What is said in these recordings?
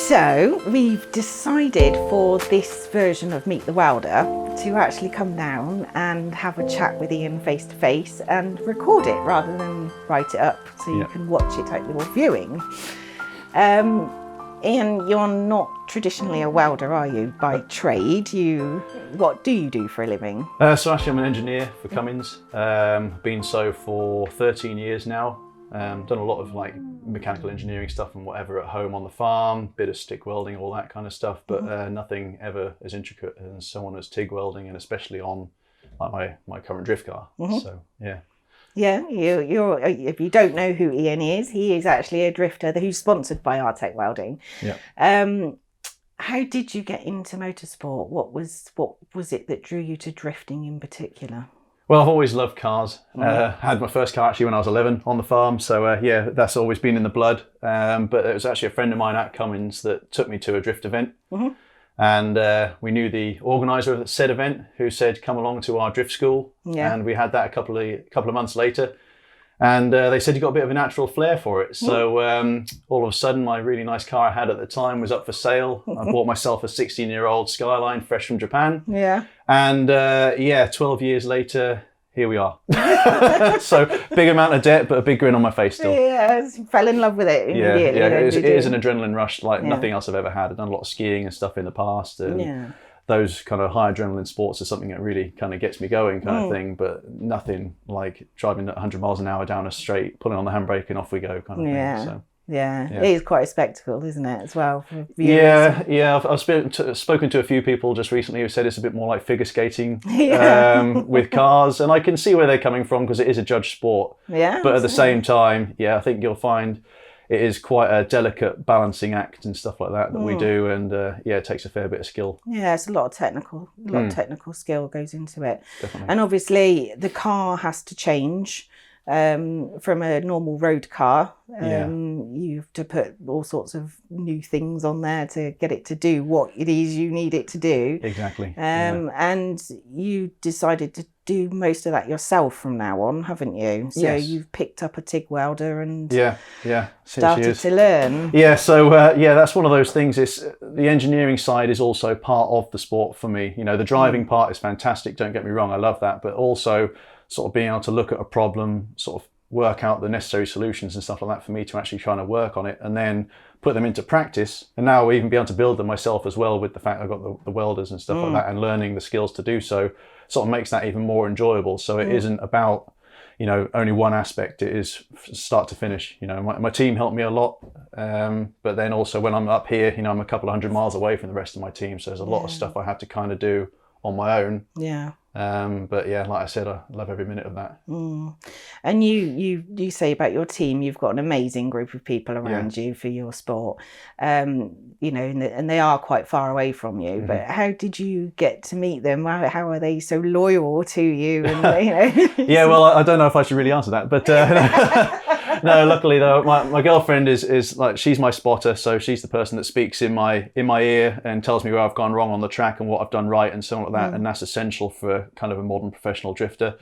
So we've decided for this version of Meet the Welder to actually come down and have a chat with Ian face to face and record it rather than write it up so you can watch it at your viewing. Ian, you're not traditionally a welder, are you, by trade? What do you do for a living? So actually I'm an engineer for Cummins. Been so for 13 years now. Done a lot of like mechanical engineering stuff and whatever at home on the farm, bit of stick welding, all that kind of stuff, but nothing ever as intricate as someone as TIG welding, and especially on like my current drift car. So yeah. Yeah, you're. If you don't know who Ian is, he is actually a drifter who's sponsored by rtechwelding. Yeah. How did you get into motorsport? What was it that drew you to drifting in particular? Well, I've always loved cars. Had my first car actually when I was 11 on the farm. So yeah, that's always been in the blood. But it was actually a friend of mine at Cummins that took me to a drift event. And we knew the organizer of said event who said, come along to our drift school. And we had that a couple of months later. And they said you got a bit of a natural flair for it. So all of a sudden, my really nice car I had at the time was up for sale. I bought myself a 16-year-old Skyline fresh from Japan. Yeah. And 12 years later, here we are. So big amount of debt, but a big grin on my face still. Yeah, fell in love with it immediately. Yeah, it is an adrenaline rush like nothing else I've ever had. I've done a lot of skiing and stuff in the past. And those kind of high adrenaline sports is something that really kind of gets me going kind of thing, but nothing like driving at 100 miles an hour down a straight, pulling on the handbrake and off we go kind of thing. So. Yeah, it is quite a spectacle, isn't it, as well? For viewers. I've spoken to a few people just recently who said it's a bit more like figure skating with cars, and I can see where they're coming from because it is a judged sport. Yeah. But at the same time, I think you'll find it is quite a delicate balancing act and stuff like that we do, and it takes a fair bit of skill. Yeah, it's a lot of technical skill goes into it. Definitely. And obviously the car has to change. From a normal road car, you have to put all sorts of new things on there to get it to do what it is you need it to do. Exactly. And you decided to do most of that yourself from now on, haven't you? So you've picked up a TIG welder and started to learn. Yeah, so that's one of those things. It's the engineering side is also part of the sport for me. You know, the driving part is fantastic, don't get me wrong, I love that, but also sort of being able to look at a problem, sort of work out the necessary solutions and stuff like that for me to actually try to work on it and then put them into practice. And now even be able to build them myself as well with the fact I've got the welders and stuff like that, and learning the skills to do so sort of makes that even more enjoyable. So it isn't about, only one aspect. It is start to finish. My team helped me a lot. But then also when I'm up here, I'm a couple of 100 miles away from the rest of my team. So there's a lot of stuff I have to kind of do on my own. Yeah. But yeah, like I said, I love every minute of that. And you say about your team, you've got an amazing group of people around you for your sport, and they are quite far away from you. But how did you get to meet them? How are they so loyal to you? And Yeah, well, I don't know if I should really answer that, but no, luckily though, my girlfriend is like, she's my spotter, so she's the person that speaks in my ear and tells me where I've gone wrong on the track and what I've done right and so on like that, and that's essential for kind of a modern professional drifter.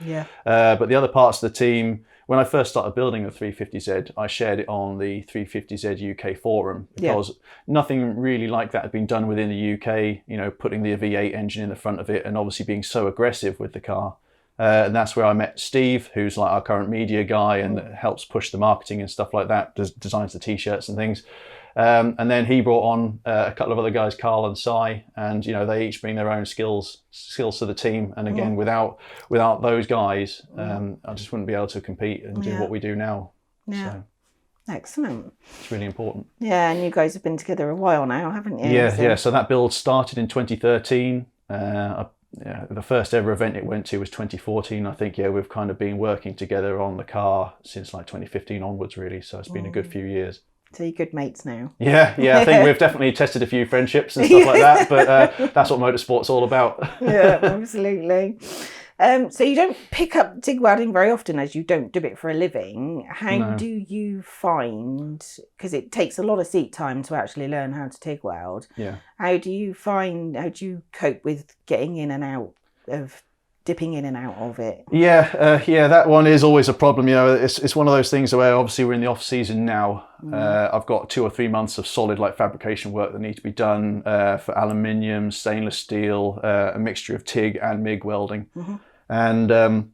But the other parts of the team, when I first started building the 350Z, I shared it on the 350Z UK forum because nothing really like that had been done within the UK, putting the V8 engine in the front of it and obviously being so aggressive with the car. And that's where I met Steve, who's like our current media guy and helps push the marketing and stuff like that, designs the t-shirts and things. And then he brought on a couple of other guys, Carl and Cy, and they each bring their own skills to the team. And again, without those guys, I just wouldn't be able to compete and do what we do now. Yeah. So, excellent. It's really important. Yeah, and you guys have been together a while now, haven't you? Yeah. So that build started in 2013. The first ever event it went to was 2014. I think, we've kind of been working together on the car since like 2015 onwards, really. So it's been a good few years. So you're good mates now. Yeah. I think we've definitely tested a few friendships and stuff like that, but that's what motorsport's all about. Yeah, absolutely. So you don't pick up TIG welding very often, as you don't do it for a living. How do you find, because it takes a lot of seat time to actually learn how to TIG weld. Yeah. How do you cope with getting in and out of dipping in and out of it? Yeah, that one is always a problem. You know, it's one of those things where obviously we're in the off season now. I've got 2 or 3 months of solid like fabrication work that need to be done for aluminium, stainless steel, a mixture of TIG and MIG welding, and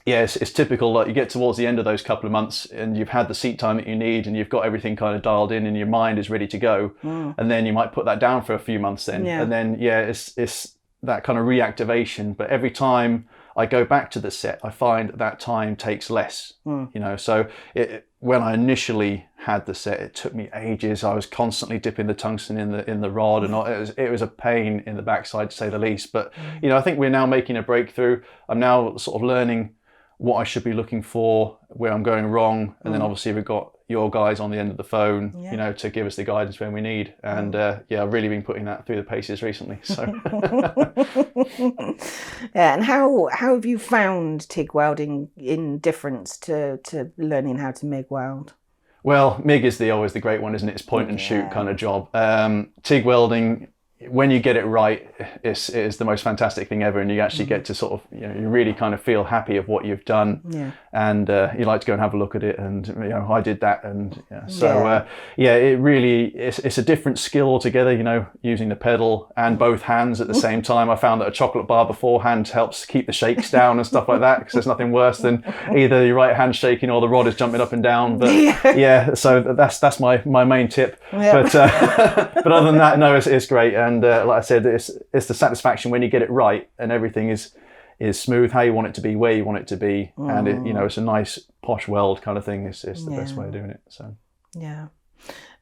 it's typical. Like you get towards the end of those couple of months, and you've had the seat time that you need, and you've got everything kind of dialed in, and your mind is ready to go, and then you might put that down for a few months, and then it's that kind of reactivation. But every time I go back to the set, I find that time takes less. You know, so when I initially had the set, it took me ages. I was constantly dipping the tungsten in the rod, and it was a pain in the backside to say the least. But you know, I think we're now making a breakthrough. I'm now sort of learning what I should be looking for, where I'm going wrong, and then obviously we've got your guys on the end of the phone, you know, to give us the guidance when we need. And I've really been putting that through the paces recently. So and how have you found TIG welding in difference to learning how to MIG weld? Well, MIG is always the great one, isn't it? It's point and shoot kind of job. TIG welding, when you get it right, it is the most fantastic thing ever, and you actually get to sort of, you know, you really kind of feel happy of what you've done, and you like to go and have a look at it, and you know, I did that, and it really it's a different skill altogether, you know, using the pedal and both hands at the same time. I found that a chocolate bar beforehand helps keep the shakes down and stuff like that, because there's nothing worse than either your right hand shaking or the rod is jumping up and down. But so that's my main tip. But other than that, no, it's great. And like I said, it's the satisfaction when you get it right and everything is smooth, how you want it to be, where you want it to be, and it, you know, it's a nice posh weld kind of thing. It's the best way of doing it. So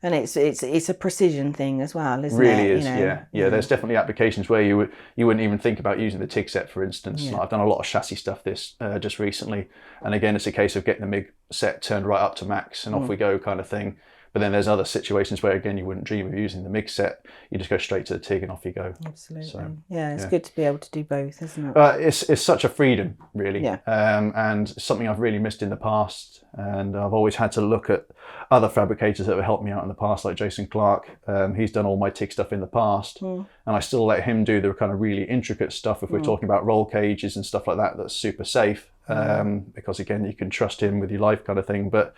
and it's a precision thing as well, isn't it? Really is, you know? yeah. There's definitely applications where you wouldn't even think about using the TIG set, for instance. Like I've done a lot of chassis stuff just recently, and again, it's a case of getting the MIG set turned right up to max and off we go kind of thing. But then there's other situations where, again, you wouldn't dream of using the MIG set. You just go straight to the TIG and off you go. Absolutely. So, it's good to be able to do both, isn't it? It's such a freedom, really. And something I've really missed in the past. And I've always had to look at other fabricators that have helped me out in the past, like Jason Clark. He's done all my TIG stuff in the past. And I still let him do the kind of really intricate stuff if we're talking about roll cages and stuff like that, that's super safe. Because again, you can trust him with your life kind of thing, but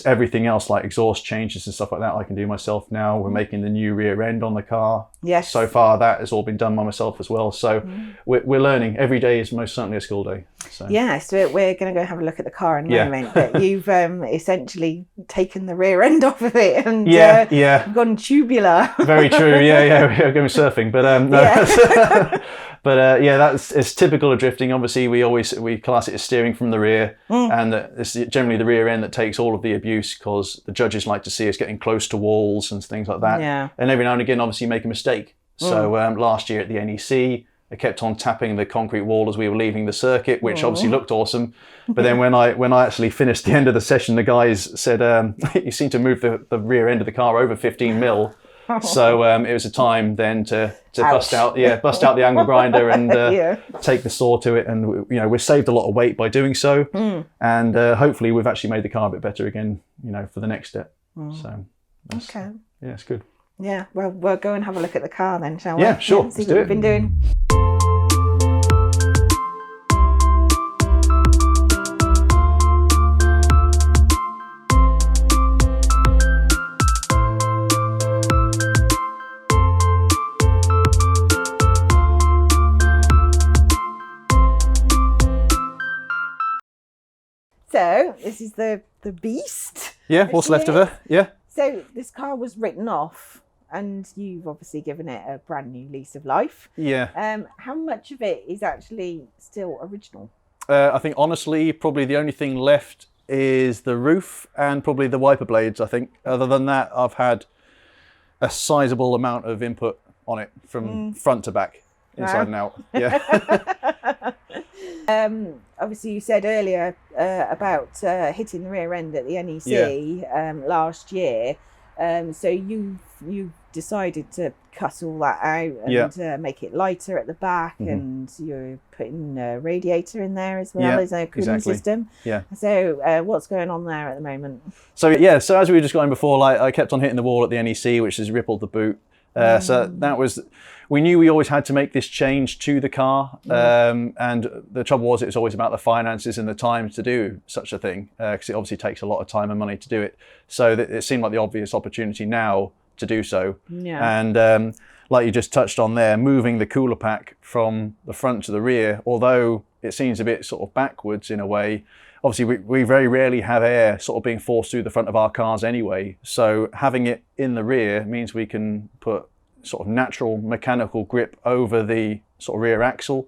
everything else like exhaust changes and stuff like that I can do myself now. We're making the new rear end on the car. So far that has all been done by myself as well, so we're learning. Every day is most certainly a school day. So we're going to go have a look at the car in a moment, but you've essentially taken the rear end off of it and gone tubular. Very true. We're going surfing, but But it's typical of drifting. Obviously, we class it as steering from the rear, and it's generally the rear end that takes all of the abuse, because the judges like to see us getting close to walls and things like that. And every now and again, obviously, you make a mistake. So last year at the NEC, I kept on tapping the concrete wall as we were leaving the circuit, which obviously looked awesome. But then when I actually finished the end of the session, the guys said, "You seem to move the rear end of the car over 15 mil." So it was a time then to bust out the angle grinder and take the saw to it, and you know, we've saved a lot of weight by doing so, and hopefully we've actually made the car a bit better again, you know, for the next step. So it's good. Well, we'll go and have a look at the car then, shall we? Sure. See what we've been doing. So this is the beast. What's left of her. So this car was written off, and you've obviously given it a brand new lease of life. How much of it is actually still original? I think honestly, probably the only thing left is the roof and probably the wiper blades. I think other than that, I've had a sizable amount of input on it from front to back, inside and out. Obviously, you said earlier about hitting the rear end at the NEC last year. So you decided to cut all that out and make it lighter at the back, and you're putting a radiator in there as well as a cooling system. So what's going on there at the moment? So as we were just going before, like I kept on hitting the wall at the NEC, which has rippled the boot. So that was, we knew we always had to make this change to the car. And the trouble was, it was always about the finances and the time to do such a thing, because it obviously takes a lot of time and money to do it. So it seemed like the obvious opportunity now to do so. And like you just touched on there, moving the cooler pack from the front to the rear, although it seems a bit sort of backwards in a way, obviously we very rarely have air sort of being forced through the front of our cars anyway. So having it in the rear means we can put sort of natural mechanical grip over the sort of rear axle.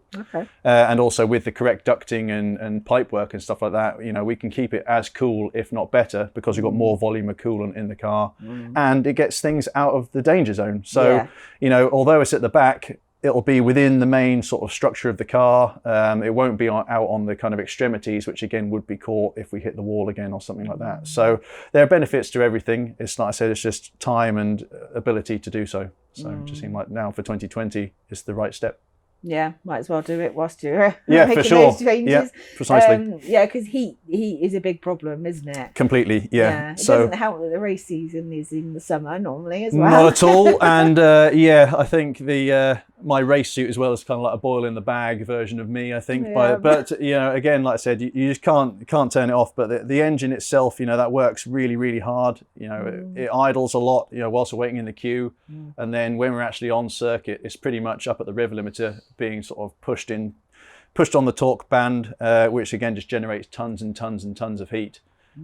And also with the correct ducting and pipe work and stuff like that, you know, we can keep it as cool, if not better, because we've got more volume of coolant in the car, and it gets things out of the danger zone. So, you know, although it's at the back, it'll be within the main sort of structure of the car. It won't be out on the kind of extremities, which again would be caught if we hit the wall again or something like that. So there are benefits to everything. It's like I said, it's just time and ability to do so. So it just seemed like now for 2020 is the right step. Yeah, might as well do it whilst you're making for sure. Those changes. Yeah, precisely. Yeah, because heat is a big problem, isn't it? Completely, yeah. It doesn't help that the race season is in the summer normally as well. Not at all. And yeah, I think the my race suit as well is kind of like a boil in the bag version of me, I think. Yeah. But you know, again, like I said, you just can't turn it off. But the engine itself, you know, that works really, really hard. You know, it idles a lot, you know, whilst we're waiting in the queue. And then when we're actually on circuit, it's pretty much up at the rev limiter being sort of pushed on the torque band, which again just generates tons and tons and tons of heat.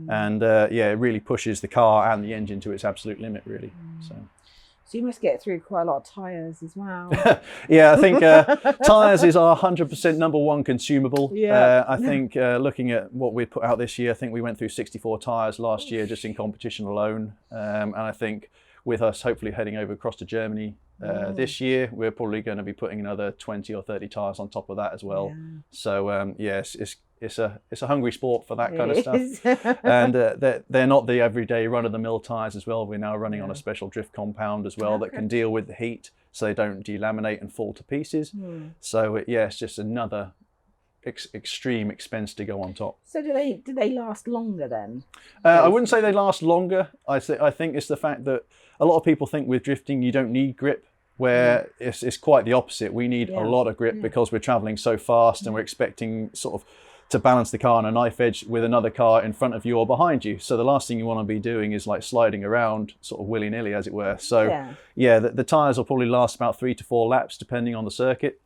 And yeah, it really pushes the car and the engine to its absolute limit, really. So you must get through quite a lot of tyres as well. Yeah, I think tyres is our 100% number one consumable. I think looking at what we put out this year, I think we went through 64 tyres last year just in competition alone. And I think with us hopefully heading over across to Germany this year, we're probably going to be putting another 20 or 30 tyres on top of that as well. So yes, it's a hungry sport for that kind of stuff. And they're not the everyday run-of-the-mill tyres as well. We're now running on a special drift compound as well that can deal with the heat, so they don't delaminate and fall to pieces. So yeah, it's just another extreme expense to go on top. So do they last longer then? I wouldn't say they last longer. I think it's the fact that a lot of people think with drifting you don't need grip, where it's quite the opposite. We need a lot of grip because we're traveling so fast and we're expecting sort of to balance the car on a knife edge with another car in front of you or behind you. So the last thing you want to be doing is like sliding around sort of willy-nilly, as it were. So yeah, the tyres will probably last about 3 to 4 laps depending on the circuit.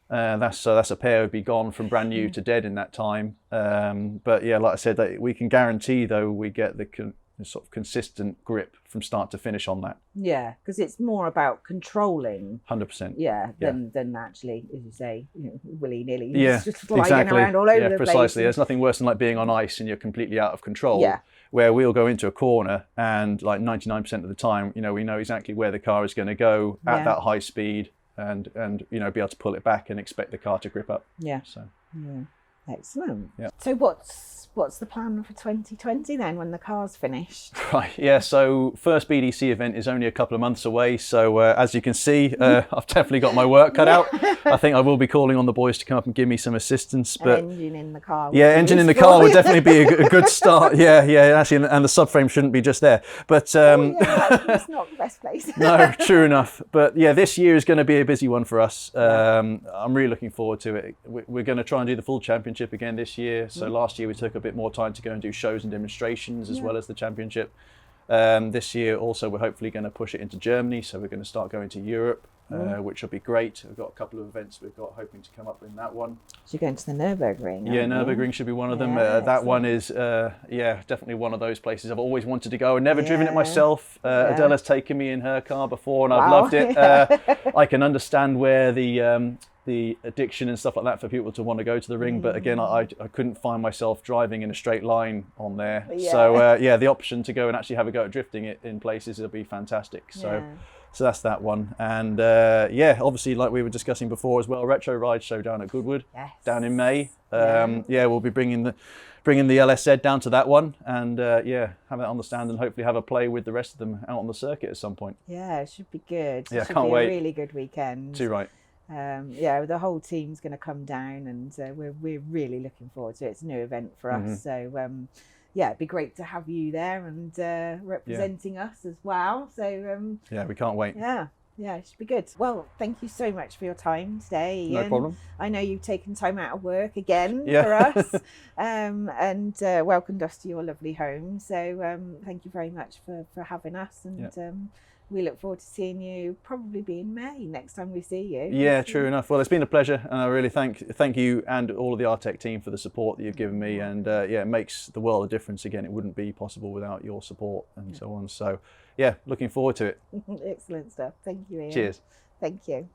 That's a pair would be gone from brand new to dead in that time. But yeah, like I said, that we can guarantee though we get the sort of consistent grip from start to finish on that. Yeah, because it's more about controlling. 100%. Yeah, than actually, as you say, willy-nilly. Yeah, just sliding around all over the place. Precisely. There's nothing worse than like being on ice and you're completely out of control. Yeah. Where we'll go into a corner and like 99% of the time, you know, we know exactly where the car is going to go at that high speed and you know, be able to pull it back and expect the car to grip up. Yeah. So. Yeah. Excellent. Yeah. So what's the plan for 2020 then when the car's finished? Right, yeah, so first BDC event is only a couple of months away. So as you can see, I've definitely got my work cut out. I think I will be calling on the boys to come up and give me some assistance. But an engine in the car. Yeah, engine in the car would definitely be a good start. Yeah, actually, and the subframe shouldn't be just there. But it's not the best place. No, true enough. But yeah, this year is going to be a busy one for us. I'm really looking forward to it. We're going to try and do the full championship again this year. So last year we took a bit more time to go and do shows and demonstrations as well as the championship. This year also we're hopefully going to push it into Germany, so we're going to start going to Europe, which will be great. We've got a couple of events we've got hoping to come up in that one. So you're going to the Nürburgring? Yeah, Nürburgring should be one of them. That one is definitely one of those places I've always wanted to go and never driven it myself. Adele has taken me in her car before and I've loved it. I can understand where the addiction and stuff like that for people to want to go to the ring, but again I couldn't find myself driving in a straight line on there. So the option to go and actually have a go at drifting it in places will be fantastic. So that's that one. And obviously like we were discussing before as well, Retro Ride Show down at Goodwood down in May. We'll be bringing the LSZ down to that one and have it on the stand and hopefully have a play with the rest of them out on the circuit at some point. Yeah, it should be good. Yeah, it should can't be wait. A really good weekend. Too right. The whole team's going to come down and we're really looking forward to it. It's a new event for us, so it'd be great to have you there and representing us as well. So we can't wait. Yeah, it should be good. Well, thank you so much for your time today, Ian. No problem. I know you've taken time out of work again Yeah. for us, and welcomed us to your lovely home. So thank you very much for having us, and we look forward to seeing you probably be in May next time we see you. Yeah, true enough. Well, it's been a pleasure, and I really thank you and all of the Rtech team for the support that you've given me, and yeah, it makes the world of difference. Again, it wouldn't be possible without your support and so on. So yeah, looking forward to it. Excellent stuff. Thank you, Ian. Cheers. Thank you.